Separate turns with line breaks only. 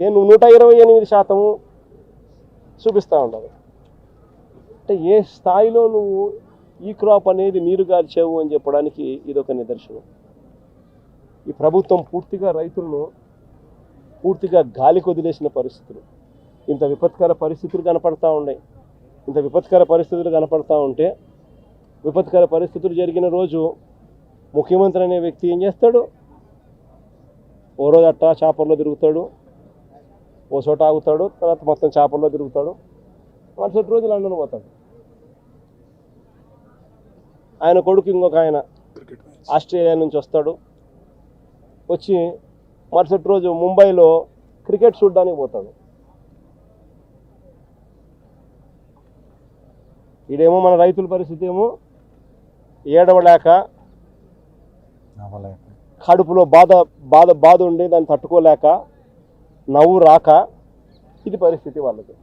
నేను 128% చూపిస్తూ ఉంటాను. అంటే ఏ స్థాయిలో నువ్వు ఈ క్రాప్ అనేది నీరు గార్చావు అని చెప్పడానికి ఇదొక నిదర్శనం. ఈ ప్రభుత్వం పూర్తిగా రైతులను పూర్తిగా గాలికి వదిలేసిన పరిస్థితులు, ఇంత విపత్కర పరిస్థితులు కనపడతా ఉన్నాయి. ఇంత విపత్కర పరిస్థితులు కనపడతా ఉంటే, విపత్కర పరిస్థితులు జరిగిన రోజు ముఖ్యమంత్రి అనే వ్యక్తి ఏం చేస్తాడు? ఓ రోజు అట్టా చాపర్లో తిరుగుతాడు, ఓ చోట ఆగుతాడు, తర్వాత మొత్తం చేపల్లో తిరుగుతాడు, మరుసటి రోజు లండన్ పోతాడు. ఆయన కొడుకు ఇంకొక ఆయన ఆస్ట్రేలియా నుంచి వస్తాడు, వచ్చి మరుసటి రోజు ముంబైలో క్రికెట్ చూడడానికి పోతాడు. ఈడేమో మన రైతుల పరిస్థితి ఏమో ఏడవలేక, కడుపులో బాధ బాధ బాధ ఉండి దాన్ని తట్టుకోలేక, నవ్వు రాక, ఇది పరిస్థితి వాళ్ళకి.